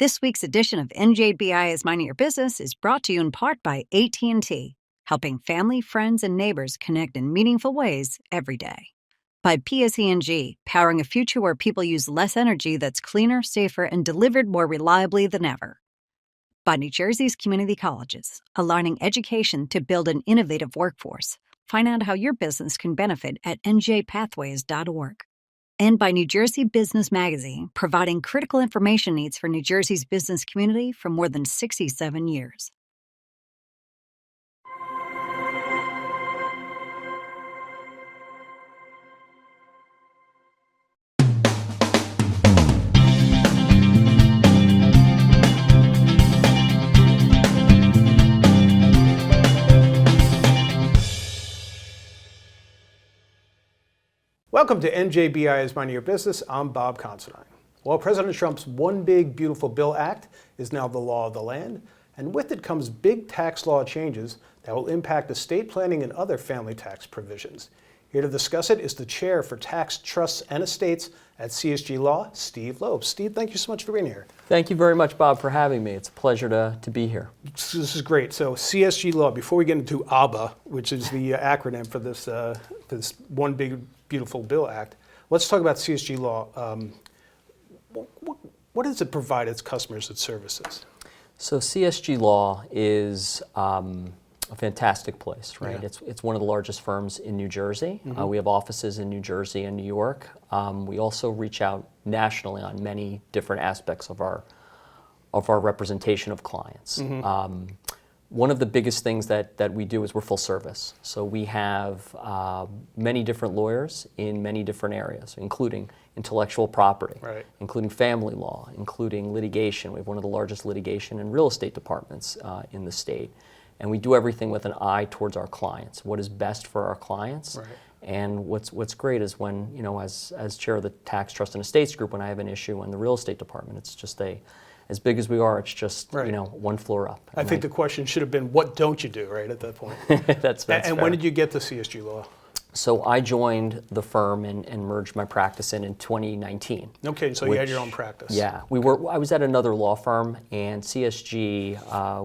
This week's edition of NJBI is Minding Your Business is brought to you in part by AT&T, helping family, friends, and neighbors connect in meaningful ways every day. By PSE&G, powering a future where people use less energy that's cleaner, safer, and delivered more reliably than ever. By New Jersey's community colleges, aligning education to build an innovative workforce. Find out how your business can benefit at njpathways.org. And by New Jersey Business Magazine, providing critical information needs for New Jersey's business community for more than 67 years. Welcome to NJBI's Minding Your Business. I'm Bob Considine. Well, President Trump's One Big Beautiful Bill Act is now the law of the land, and with it comes big tax law changes that will impact estate planning and other family tax provisions. Here to discuss it is the chair for tax, trusts, and estates at CSG Law, Steve Loeb. Steve, thank you so much for being here. Thank you very much, Bob, for having me. It's a pleasure to be here. This is great. So CSG Law, before we get into ABBA, which is the acronym for this One Big Beautiful Bill Act, let's talk about CSG Law. What does it provide its customers and services? So CSG Law is a fantastic place, right? Yeah. It's one of the largest firms in New Jersey. Mm-hmm. We have offices in New Jersey and New York. We also reach out nationally on many different aspects of our representation of clients. Mm-hmm. One of the biggest things that we do is we're full service. So we have many different lawyers in many different areas, including intellectual property, Right. including family law, including litigation. We have one of the largest litigation and real estate departments in the state. And we do everything with an eye towards our clients, what is best for our clients. Right. And what's great is when, as chair of the Tax, Trust, and Estates Group, when I have an issue in the real estate department, it's just as big as we are, it's just, Right. one floor up. I think the question should have been, what don't you do, right, at that point? That's And fair. when did you get to CSG Law? So I joined the firm and merged my practice in 2019. Okay, so you had your own practice. Yeah, I was at another law firm, and CSG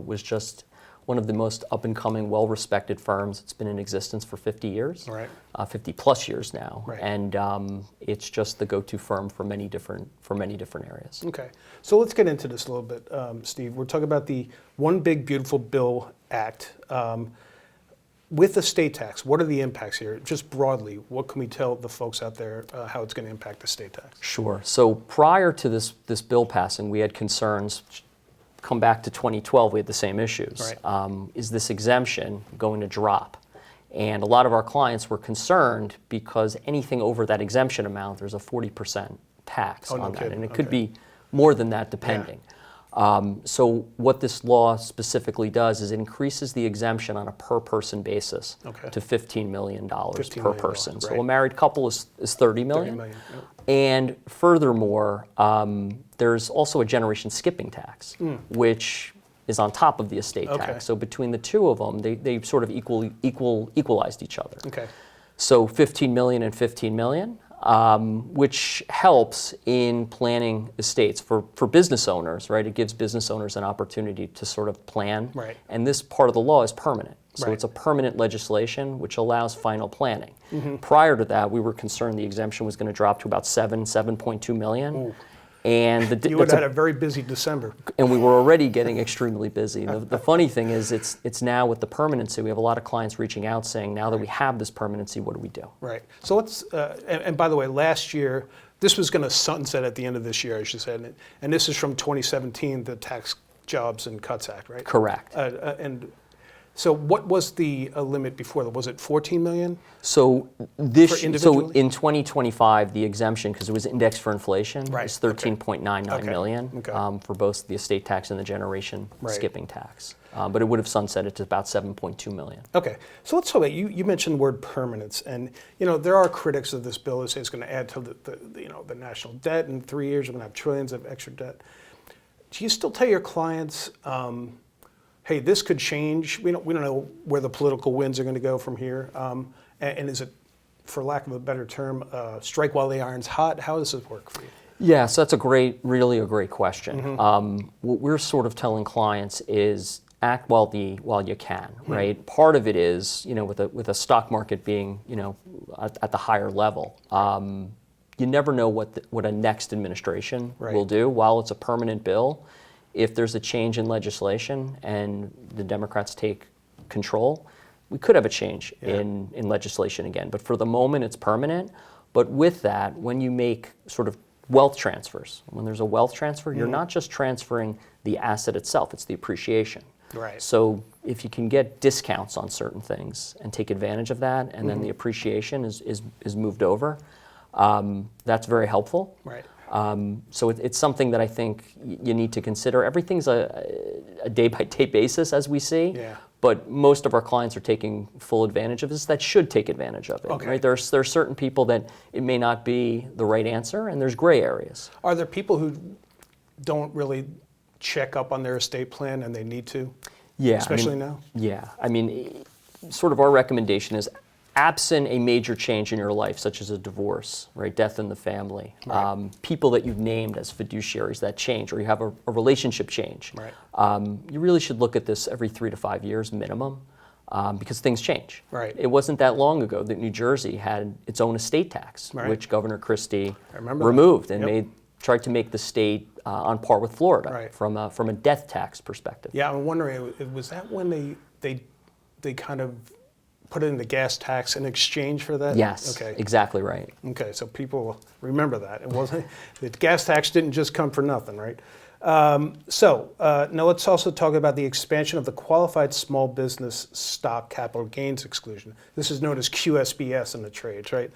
was just one of the most up-and-coming, well-respected firms. It's been in existence for 50 years, Right. 50 plus years now, Right. and it's just the go-to firm for many different areas. Okay, so let's get into this a little bit, Steve. We're talking about the One Big Beautiful Bill Act. With estate tax, what are the impacts here? Just broadly, what can we tell the folks out there how it's going to impact estate tax? Sure. So prior to this bill passing, we had concerns. Come back to 2012, we had the same issues. Right. Is this exemption going to drop? And a lot of our clients were concerned because anything over that exemption amount, there's a 40% tax Oh, no on that. kidding. And it Okay. could be more than that depending. So what this law specifically does is it increases the exemption on a per person basis Okay. to $15 million $15 per million, person. So right. a married couple is $30 million. 30 million, yep. And furthermore, there's also a generation skipping tax, which is on top of the estate Okay. tax. So between the two of them, they sort of equalized each other. Okay. So 15 million and 15 million, which helps in planning estates for business owners, right? It gives business owners an opportunity to sort of plan. Right. And this part of the law is permanent. So Right. it's a permanent legislation which allows final planning. Prior to that, we were concerned the exemption was going to drop to about 7.2 million. Ooh. And You would have had a very busy December. and we were already getting extremely busy. The funny thing is, it's now with the permanency, we have a lot of clients reaching out saying, now that we have this permanency, what do we do? Right. So let's, and by the way, last year, this was going to sunset at the end of this year, I should say, and this is from 2017, the Tax Jobs and Cuts Act, right? Correct. And so what was the limit before that? Was it 14 million? So individually? in 2025, the exemption, because it was indexed for inflation, Right, is okay. 13.99 Okay, million okay. For both the estate tax and the generation Right. skipping tax. But it would have sunsetted to about 7.2 million. Okay, so let's talk about, you mentioned the word permanence, and there are critics of this bill that say it's going to add to the national debt. In 3 years, we're going to have trillions of extra debt. Do you still tell your clients, hey, this could change? We don't know where the political winds are going to go from here, and is it, for lack of a better term, strike while the iron's hot? How does this work for you? Yeah, so that's really a great question. What we're sort of telling clients is act while you can, right? Part of it is, with a stock market being, at the higher level, you never know what a next administration will do. While it's a permanent bill, if there's a change in legislation and the Democrats take control, we could have a change in legislation again. But for the moment, it's permanent. But with that, when you make sort of wealth transfers, when there's a wealth transfer, you're not just transferring the asset itself, it's the appreciation. Right. So if you can get discounts on certain things and take advantage of that, and then the appreciation is moved over, that's very helpful. Right. So it's something that I think you need to consider. Everything's a day-by-day basis, as we see. Yeah. But most of our clients are taking full advantage of this that should take advantage of it. Okay. Right? There are certain people that it may not be the right answer, and there's gray areas. Are there people who don't really check up on their estate plan and they need to? Yeah. Especially now? Yeah. I mean, sort of our recommendation is, absent a major change in your life, such as a divorce, right, death in the family, people that you've named as fiduciaries that change, or you have a relationship change, you really should look at this every 3 to 5 years minimum, because things change. Right. It wasn't that long ago that New Jersey had its own estate tax, Right. which Governor Christie remember removed that. and tried to make the state on par with Florida Right. from a death tax perspective. Yeah, I'm wondering, was that when they kind of put in the gas tax in exchange for that? Yes, Okay. exactly right. Okay, so people remember that. It wasn't, the gas tax didn't just come for nothing, right? Now let's also talk about the expansion of the qualified small business stock capital gains exclusion. This is known as QSBS in the trades, right?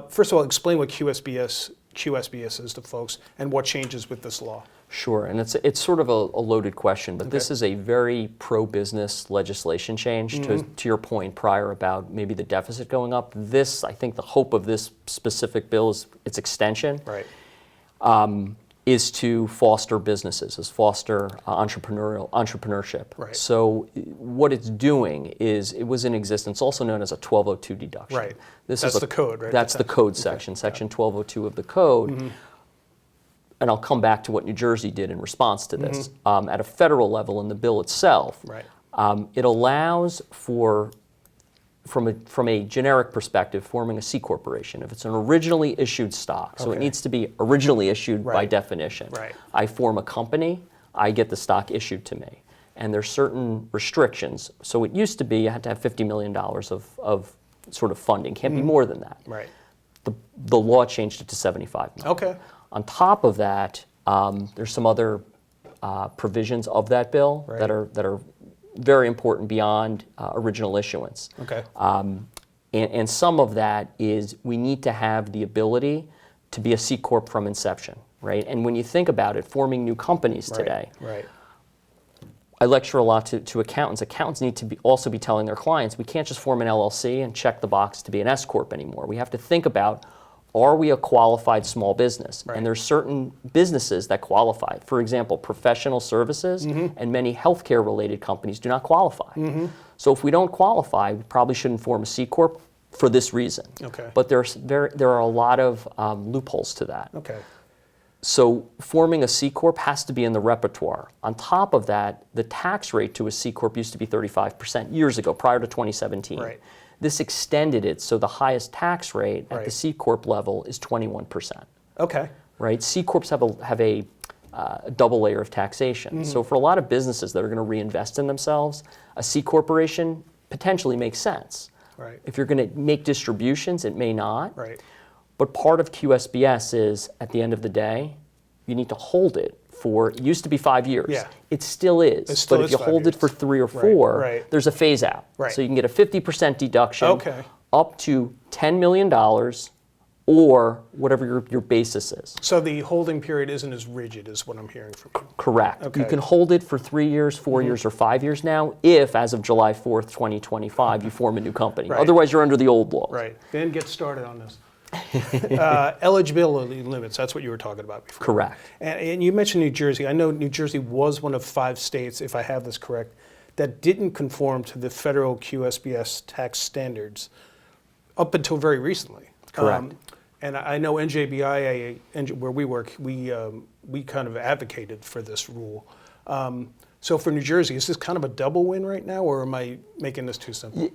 First of all, explain what QSBS is to folks and what changes with this law. Sure, and it's sort of a loaded question, but this is a very pro-business legislation change. To your point prior about maybe the deficit going up, I think the hope of this specific bill is its extension. Right. Is to foster businesses, is foster entrepreneurship. Right. So what it's doing is, it was in existence, also known as a 1202 deduction. Right. That's the code, right? That's the code section, section 1202 of the code. And I'll come back to what New Jersey did in response to this. At a federal level in the bill itself, Right. It allows for, from a generic perspective, forming a C corporation. If it's an originally issued stock, so it Okay. needs to be originally issued by Right. definition. Right. I form a company, I get the stock issued to me. And there's certain restrictions. So it used to be you had to have $50 million of sort of funding, can't be more than that. Right. The law changed it to 75 million. Okay. On top of that, there's some other provisions of that bill Right. that are very important beyond original issuance. Okay. And some of that is we need to have the ability to be a C corp from inception, right? And when you think about it, forming new companies today, Right. I lecture a lot to accountants. Accountants need to also be telling their clients, we can't just form an LLC and check the box to be an S corp anymore. We have to think about, are we a qualified small business? Right. And there's certain businesses that qualify. For example, professional services and many healthcare related companies do not qualify. So if we don't qualify, we probably shouldn't form a C corp for this reason. Okay. But there are a lot of loopholes to that. Okay. So forming a C corp has to be in the repertoire. On top of that, the tax rate to a C corp used to be 35% years ago, prior to 2017. Right. This extended it, so the highest tax rate at Right. the C corp level is 21%. Okay. Right? C corps have a double layer of taxation. So for a lot of businesses that are going to reinvest in themselves, a C corporation potentially makes sense. Right. If you're going to make distributions, it may not. Right. But part of QSBS is, at the end of the day, you need to hold it for, it used to be 5 years. Yeah. It still is. It still but is if you 5 hold years. it for 3 or 4, right. there's a phase out. Right. So you can get a 50% deduction Okay. up to $10 million or whatever your basis is. So the holding period isn't as rigid as what I'm hearing from you. Correct. Okay. You can hold it for 3 years, 4 years, or 5 years now if, as of July 4th, 2025, you form a new company. Right. Otherwise, you're under the old law. Right. Then get started on this. Eligibility limits, that's what you were talking about before. Correct. And you mentioned New Jersey. I know New Jersey was one of 5 states, if I have this correct, that didn't conform to the federal QSBS tax standards up until very recently. Correct. And I know NJBI, where we work, we kind of advocated for this rule. So for New Jersey, is this kind of a double win right now, or am I making this too simple?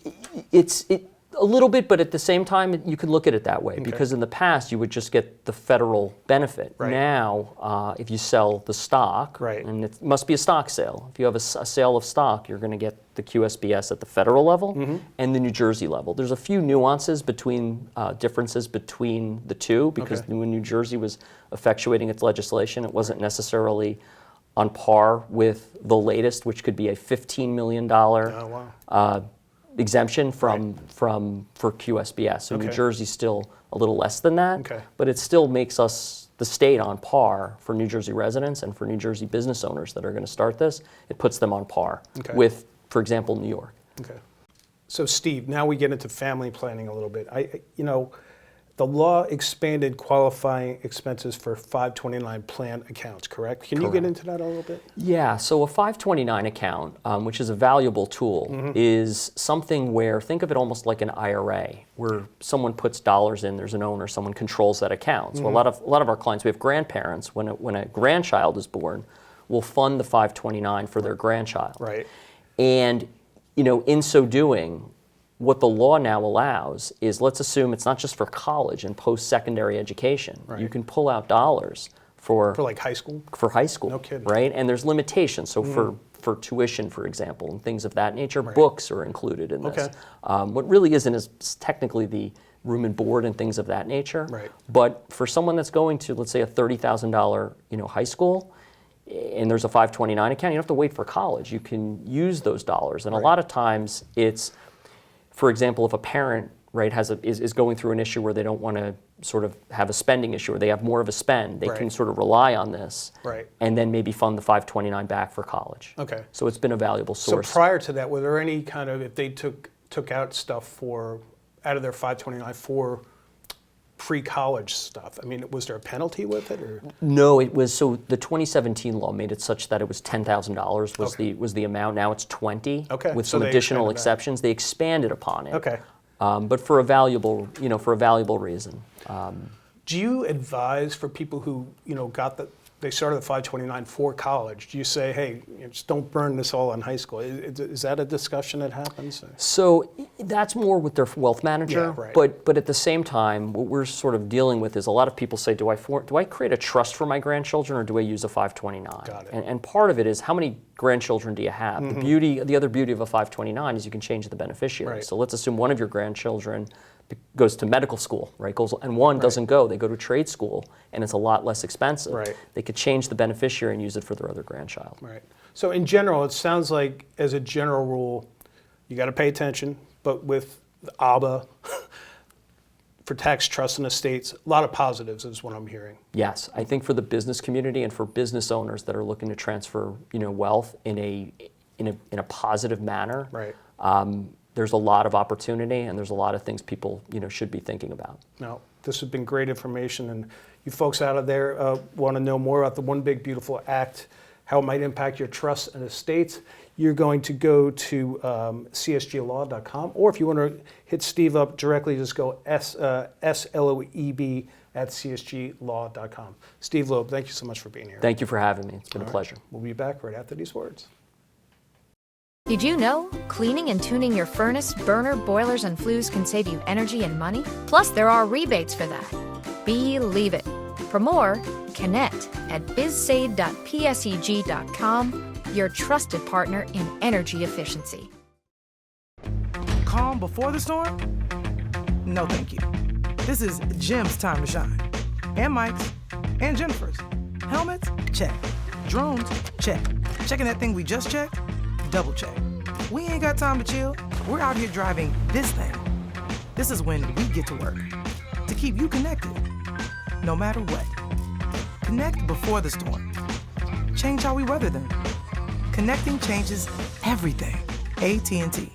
It's a little bit, but at the same time, you could look at it that way, because in the past, you would just get the federal benefit. Right. Now, if you sell the stock, Right. and it must be a stock sale. If you have a sale of stock, you're going to get the QSBS at the federal level and the New Jersey level. There's a few nuances differences between the two, because when New Jersey was effectuating its legislation, it wasn't necessarily on par with the latest, which could be a $15 million exemption for QSBS. So New Jersey's still a little less than that, but it still makes us, the state, on par for New Jersey residents and for New Jersey business owners that are going to start this. It puts them on par with, for example, New York. Okay. So Steve, now we get into family planning a little bit. The law expanded qualifying expenses for 529 plan accounts, correct? Can you get into that a little bit? Yeah, so a 529 account, which is a valuable tool, is something where, think of it almost like an IRA, where someone puts dollars in, there's an owner, someone controls that account. So a lot of our clients, we have grandparents, when a grandchild is born, will fund the 529 for their grandchild. Right. And in so doing, what the law now allows is, let's assume it's not just for college and post-secondary education. Right. You can pull out dollars for like high school? For high school, No kidding. right? And there's limitations. So for tuition, for example, and things of that nature, books are included in this. What really isn't is technically the room and board and things of that nature. Right. But for someone that's going to, let's say, a $30,000 high school, and there's a 529 account, you don't have to wait for college. You can use those dollars. And a lot of times it's, for example, if a parent is going through an issue where they don't want to sort of have a spending issue, or they have more of a spend, they can sort of rely on this, and then maybe fund the 529 back for college. Okay. So it's been a valuable source. So prior to that, were there any kind of, if they took out stuff out of their 529 for pre-college stuff, I mean, was there a penalty with it, or? No, it was, so the 2017 law made it such that it was $10,000 was the amount. Now it's 20 with so some additional exceptions. They expanded upon it. Okay. But for a valuable reason. Do you advise for people who, they started the 529 for college, do you say, hey, just don't burn this all on high school? Is that a discussion that happens? So that's more with their wealth manager, but at the same time, what we're sort of dealing with is a lot of people say, do I create a trust for my grandchildren, or do I use a 529? Got it. And part of it is, how many grandchildren do you have? The other beauty of a 529 is you can change the beneficiary. Right. So let's assume one of your grandchildren goes to medical school, right? And one doesn't go. They go to trade school, and it's a lot less expensive. Right. They could change the beneficiary and use it for their other grandchild. Right. So in general, it sounds like, as a general rule, you got to pay attention, but with the ABA, for tax trusts and estates, a lot of positives is what I'm hearing. Yes, I think for the business community and for business owners that are looking to transfer, wealth in a positive manner, there's a lot of opportunity, and there's a lot of things people, should be thinking about. Now, this has been great information, and you folks out of there want to know more about the One Big Beautiful Act, how it might impact your trusts and estates, you're going to go to csglaw.com, or if you want to hit Steve up directly, just go SLOEB at csglaw.com. Steve Loeb, thank you so much for being here. Thank you for having me. It's been a pleasure. We'll be back right after these words. Did you know cleaning and tuning your furnace, burner, boilers, and flues can save you energy and money? Plus, there are rebates for that. Believe it. For more, connect at bizsave.pseg.com, your trusted partner in energy efficiency. Calm before the storm? No, thank you. This is Jim's time to shine. And Mike's. And Jennifer's. Helmets? Check. Drones? Check. Checking that thing we just checked? Double check. We ain't got time to chill. We're out here driving this thing. This is when we get to work. To keep you connected. No matter what. Connect before the storm. Change how we weather them. Connecting changes everything. AT&T.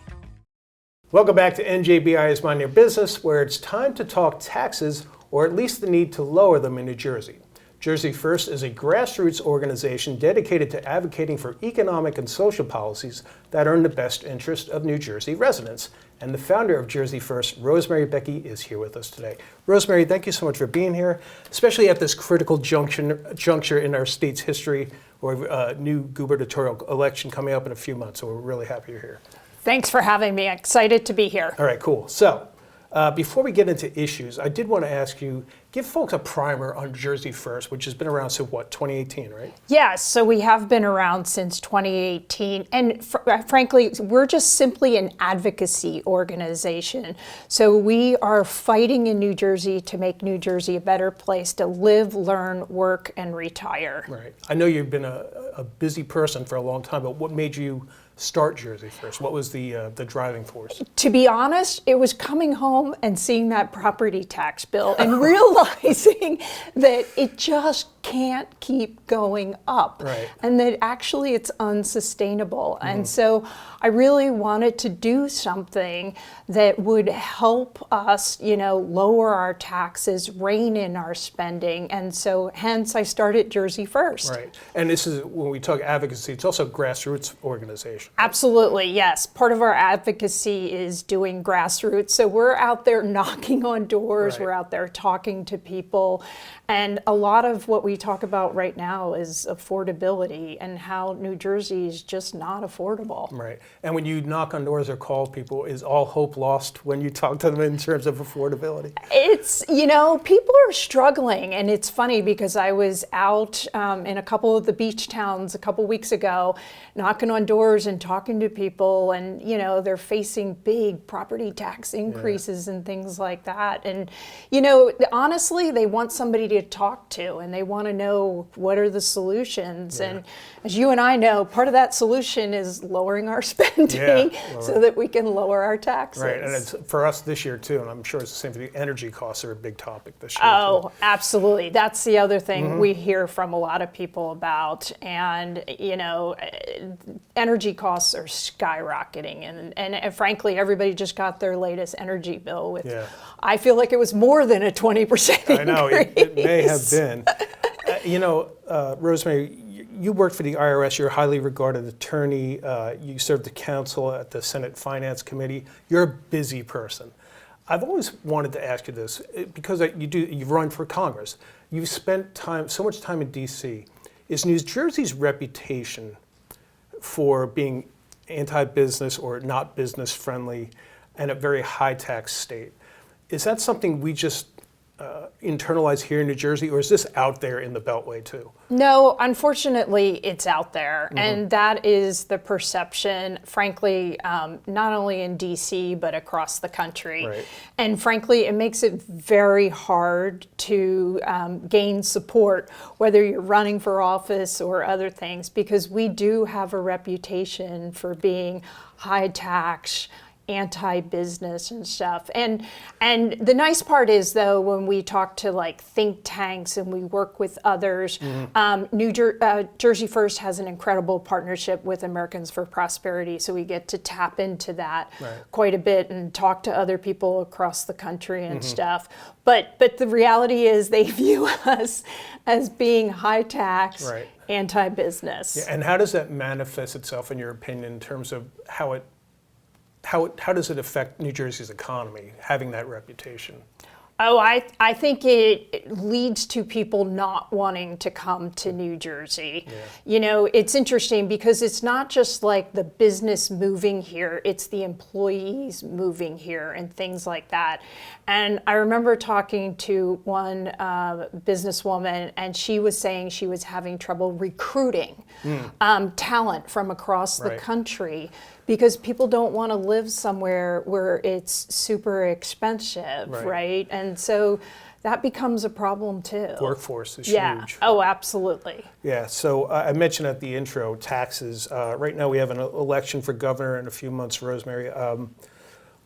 Welcome back to NJBI is Mind Your Business, where it's time to talk taxes, or at least the need to lower them in New Jersey. Jersey First is a grassroots organization dedicated to advocating for economic and social policies that are in the best interest of New Jersey residents. And the founder of Jersey First, Rosemary Becky, is here with us today. Rosemary, thank you so much for being here, especially at this critical juncture in our state's history, where a new gubernatorial election coming up in a few months. So we're really happy you're here. Thanks for having me. Excited to be here. All right, cool. So before we get into issues, I did want to ask you, give folks a primer on Jersey First, which has been around since, what, 2018, right? Yes, so we have been around since 2018. And frankly, we're just simply an advocacy organization. So we are fighting in New Jersey to make New Jersey a better place to live, learn, work, and retire. Right. I know you've been a busy person for a long time, but what made you start Jersey First? What was the driving force? To be honest, it was coming home and seeing that property tax bill and realizing that it just can't keep going up, right, and that actually it's unsustainable. And so I really wanted to do something that would help us, lower our taxes, rein in our spending. And so hence I started Jersey First. Right. And this is, when we talk advocacy, it's also a grassroots organization. Absolutely, yes. Part of our advocacy is doing grassroots. So we're out there knocking on doors, right, we're out there talking to people. And a lot of what we talk about right now is affordability and how New Jersey is just not affordable. Right. And when you knock on doors or call people, is all hope lost when you talk to them in terms of affordability? It's, people are struggling. And it's funny because I was out in a couple of the beach towns a couple weeks ago, knocking on doors and talking to people. And, they're facing big property tax increases and things like that. And, honestly, they want somebody to talk to, and they want to know what are the solutions. And as you and I know, part of that solution is lowering our spending so that we can lower our taxes. Right, and it's for us this year too, and I'm sure it's the same for you. Energy costs are a big topic this year. Oh, absolutely. That's the other thing we hear from a lot of people about. And, energy costs are skyrocketing. And frankly, everybody just got their latest energy bill with, I feel like it was more than a 20% increase. I know, it may have been. Rosemary, you worked for the IRS. You're a highly regarded attorney. You served the counsel at the Senate Finance Committee. You're a busy person. I've always wanted to ask you this because you've run for Congress. You've spent so much time in D.C. Is New Jersey's reputation for being anti-business or not business friendly and a very high tax state, is that something we just internalize here in New Jersey, or is this out there in the Beltway too? No, unfortunately, it's out there. And that is the perception, frankly, not only in DC, but across the country. Right. And frankly, it makes it very hard to gain support, whether you're running for office or other things, because we do have a reputation for being high tax, anti-business and stuff. And the nice part is, though, when we talk to like think tanks and we work with others, Jersey First has an incredible partnership with Americans for Prosperity, so we get to tap into that quite a bit and talk to other people across the country and stuff. But the reality is they view us as being high tax, anti-business. Yeah, and how does that manifest itself, in your opinion, in terms of how does it affect New Jersey's economy, having that reputation? Oh, I think it leads to people not wanting to come to New Jersey. It's interesting because it's not just like the business moving here, it's the employees moving here and things like that. And I remember talking to one businesswoman, and she was saying she was having trouble recruiting talent from across the country, because people don't want to live somewhere where it's super expensive, right? And so that becomes a problem too. Workforce is huge. Oh, absolutely. Yeah, so I mentioned at the intro, taxes. Right now we have an election for governor in a few months, Rosemary.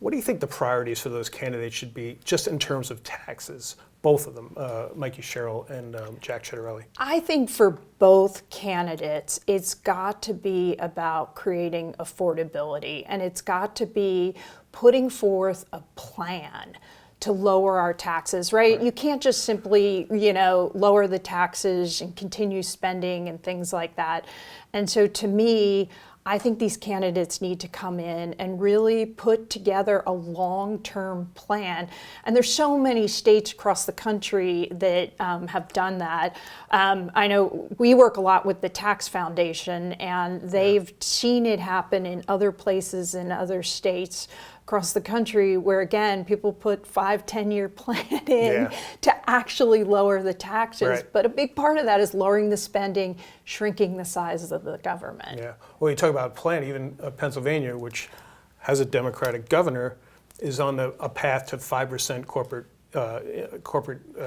What do you think the priorities for those candidates should be, just in terms of taxes? Both of them, Mikey Sherrill and Jack Ciattarelli. I think for both candidates, it's got to be about creating affordability, and it's got to be putting forth a plan to lower our taxes, right? You can't just simply, lower the taxes and continue spending and things like that. And so to me, I think these candidates need to come in and really put together a long-term plan. And there's so many states across the country that have done that. I know we work a lot with the Tax Foundation, and they've seen it happen in other places in other states across the country where, again, people put 5-10-year plan in to actually lower the taxes. Right. But a big part of that is lowering the spending, shrinking the size of the government. Yeah. Well, you talk about plan, even Pennsylvania, which has a Democratic governor, is on a path to 5% corporate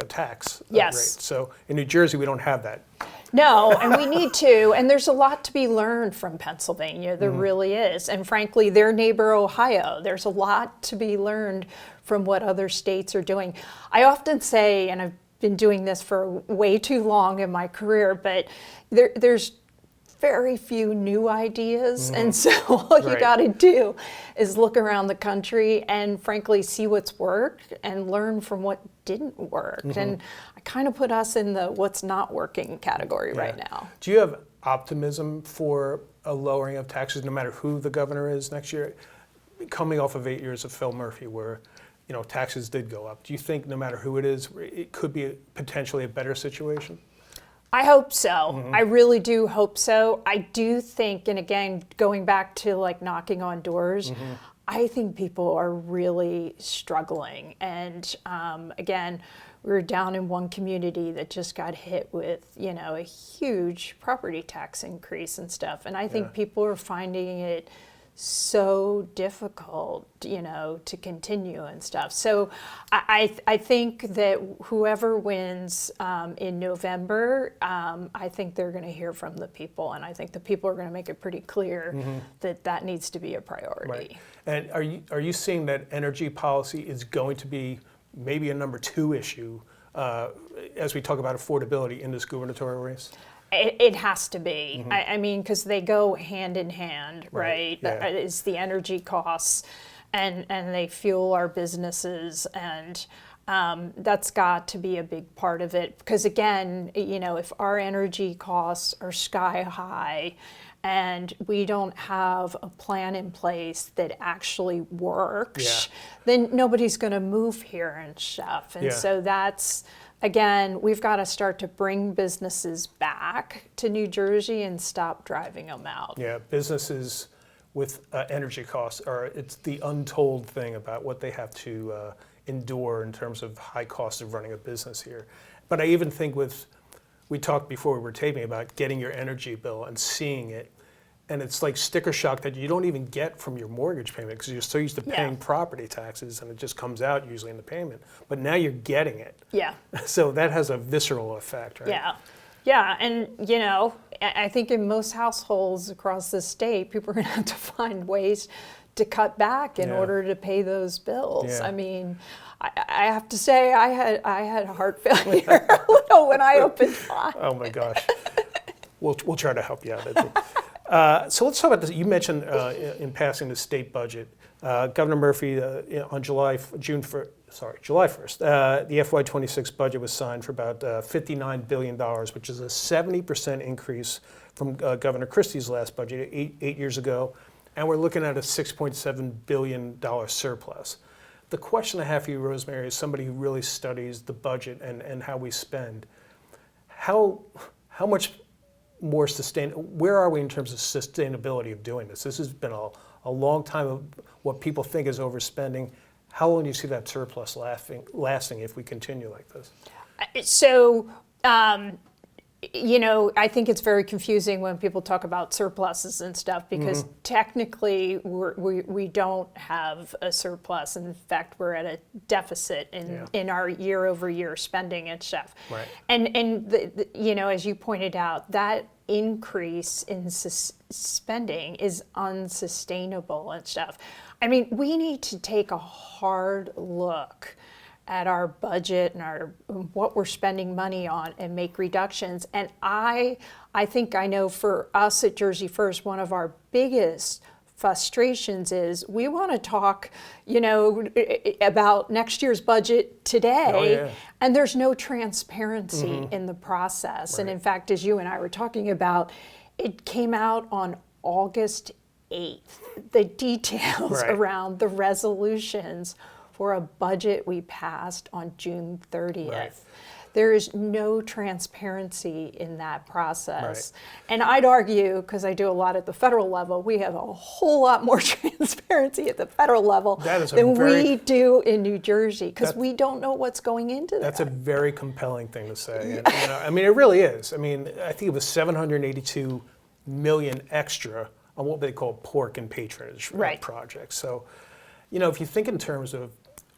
tax Yes. rate. So in New Jersey, we don't have that. No, and we need to. And there's a lot to be learned from Pennsylvania. There really is. And frankly, their neighbor, Ohio, there's a lot to be learned from what other states are doing. I often say, and I've been doing this for way too long in my career, but there's very few new ideas. And so all you got to do is look around the country and frankly see what's worked and learn from what didn't work. And I kind of put us in the what's not working category right now. Do you have optimism for a lowering of taxes no matter who the governor is next year? Coming off of 8 years of Phil Murphy where taxes did go up. Do you think no matter who it is, it could be potentially a better situation? I hope so. I really do hope so. I do think, and again, going back to like knocking on doors, I think people are really struggling. And again, we were down in one community that just got hit with, a huge property tax increase and stuff. And I think people are finding it so difficult, to continue and stuff. So I think that whoever wins in November, I think they're going to hear from the people, and I think the people are going to make it pretty clear that needs to be a priority. Right. And are you seeing that energy policy is going to be maybe a number 2 issue as we talk about affordability in this gubernatorial race? It has to be. I mean, because they go hand in hand, right? Yeah. It's the energy costs, and they fuel our businesses, and that's got to be a big part of it. Because again, if our energy costs are sky high, and we don't have a plan in place that actually works, then nobody's going to move here and stuff. And so that's. Again, we've got to start to bring businesses back to New Jersey and stop driving them out. Yeah, businesses with energy costs it's the untold thing about what they have to endure in terms of high cost of running a business here. But I even think we talked before we were taping about getting your energy bill and seeing it. And it's like sticker shock that you don't even get from your mortgage payment because you're so used to paying property taxes and it just comes out usually in the payment. But now you're getting it. Yeah. So that has a visceral effect, right? Yeah. Yeah, and I think in most households across the state, people are going to have to find ways to cut back in order to pay those bills. Yeah. I mean, I have to say I had heart failure when I opened mine. Oh my gosh. We'll try to help you out. So let's talk about this. You mentioned in passing the state budget. Governor Murphy on July 1st, the FY26 budget was signed for about $59 billion, which is a 70% increase from Governor Christie's last budget eight years ago. And we're looking at a $6.7 billion surplus. The question I have for you, Rosemary, is somebody who really studies the budget and how we spend. How much more where are we in terms of sustainability of doing this? This has been a long time of what people think is overspending. How long do you see that surplus lasting if we continue like this? So, I think it's very confusing when people talk about surpluses and stuff because technically we don't have a surplus. In fact, we're at a deficit in our year-over-year spending and stuff. Right. And as you pointed out, that increase in spending is unsustainable and stuff. I mean, we need to take a hard look at our budget and what we're spending money on and make reductions. And I think I know for us at Jersey First, one of our biggest frustrations is we want to talk, about next year's budget today, Oh, yeah. and there's no transparency in the process. And in fact, as you and I were talking about, it came out on August 8th, the details Right. around the resolutions for a budget we passed on June 30th. Right. There is no transparency in that process. And I'd argue, because I do a lot at the federal level, we have a whole lot more transparency at the federal level That is a than very- we do in New Jersey, because That- we don't know what's going into that. That's a very compelling thing to say. And, it really is. I mean, I think it was $782 million extra on what they call pork and patronage Right. projects. So, if you think in terms of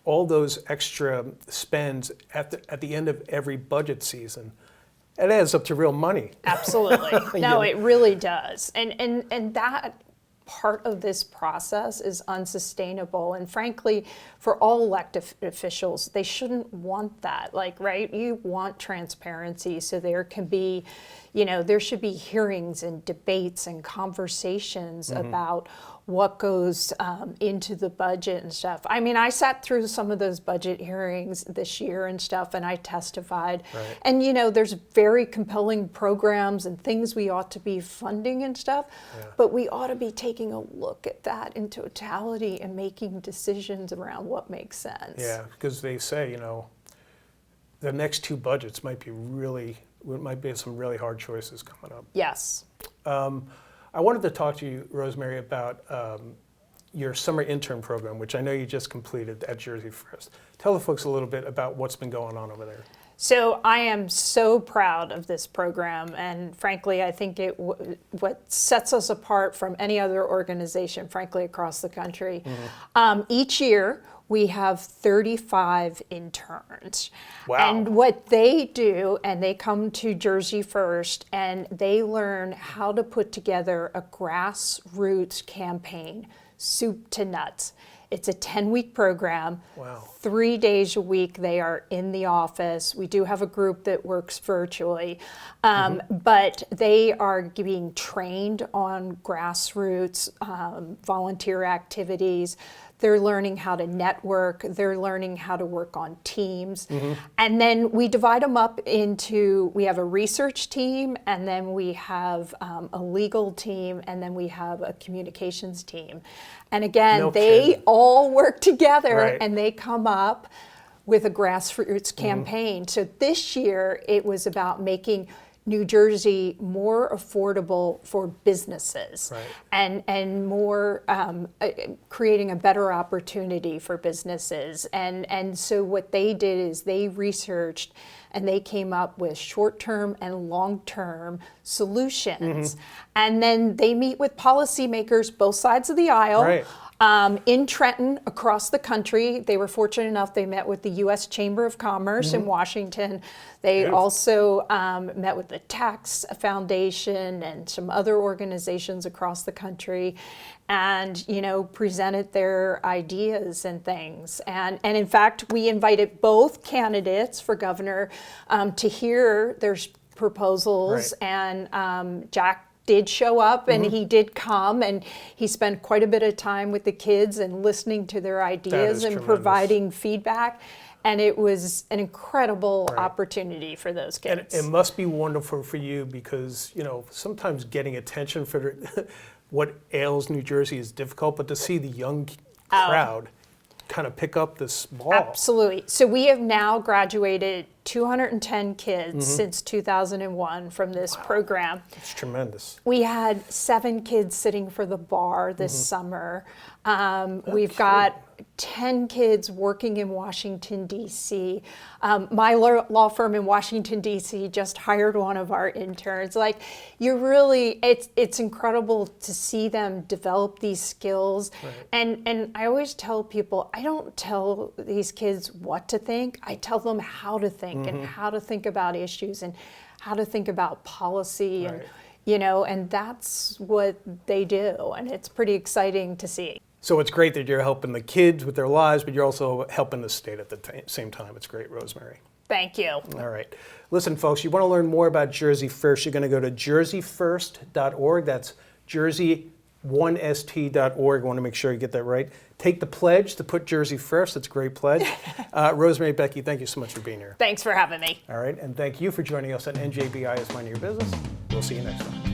all those extra spends at the end of every budget season, it adds up to real money. Absolutely. No, it really does. And that part of this process is unsustainable. And frankly, for all elected officials, they shouldn't want that. Right? You want transparency so there can be, there should be hearings and debates and conversations about what goes into the budget and stuff. I mean, I sat through some of those budget hearings this year and stuff, and I testified. Right. And there's very compelling programs and things we ought to be funding and stuff, but we ought to be taking a look at that in totality and making decisions around what makes sense. Yeah, because they say, the next two budgets might be some really hard choices coming up. Yes. I wanted to talk to you, Rosemary, about your summer intern program, which I know you just completed at Jersey First. Tell the folks a little bit about what's been going on over there. So I am so proud of this program, and frankly, I think what sets us apart from any other organization, frankly, across the country. Each year, we have 35 interns. Wow. And what they do, and they come to Jersey First, and they learn how to put together a grassroots campaign, soup to nuts. It's a 10-week program. Wow. 3 days a week they are in the office. We do have a group that works virtually, but they are being trained on grassroots volunteer activities. They're learning how to network. They're learning how to work on teams. And then we divide them up we have a research team, and then we have a legal team, and then we have a communications team. And again, No they kidding. all work together, Right. and they come up with a grassroots campaign. So this year, it was about making New Jersey more affordable for businesses, Right. and more creating a better opportunity for businesses. And so what they did is they researched and they came up with short-term and long-term solutions. And then they meet with policymakers both sides of the aisle. Right. In Trenton, across the country. They were fortunate enough, they met with the U.S. Chamber of Commerce in Washington. They also met with the Tax Foundation and some other organizations across the country, and presented their ideas and things. And in fact, we invited both candidates for governor to hear their proposals. Right. And Jack did show up, and he did come, and he spent quite a bit of time with the kids and listening to their ideas is and tremendous. providing feedback. And it was an incredible opportunity for those And kids. it must be wonderful for you because, sometimes getting attention for what ails New Jersey is difficult, but to see the young crowd kind of pick up this ball. Absolutely. So we have now graduated 210 kids since 2001 from this program. It's tremendous. We had 7 kids sitting for the bar this summer. We've got 10 kids working in Washington, D.C. My law firm in Washington, D.C. just hired one of our interns. It's incredible to see them develop these skills. Right. And I always tell people, I don't tell these kids what to think. I tell them how to think and how to think about issues and how to think about policy. Right. And that's what they do. And it's pretty exciting to see. So it's great that you're helping the kids with their lives, but you're also helping the state at the same time. It's great, Rosemary. Thank you. All right. Listen, folks, you want to learn more about Jersey First, you're going to go to jerseyfirst.org. That's Jersey 1st.org. I want to make sure you get that right. Take the pledge to put Jersey first. That's a great pledge. Rosemary, Becky, thank you so much for being here. Thanks for having me. All right, and thank you for joining us on NJBI is Minding Your Business. We'll see you next time.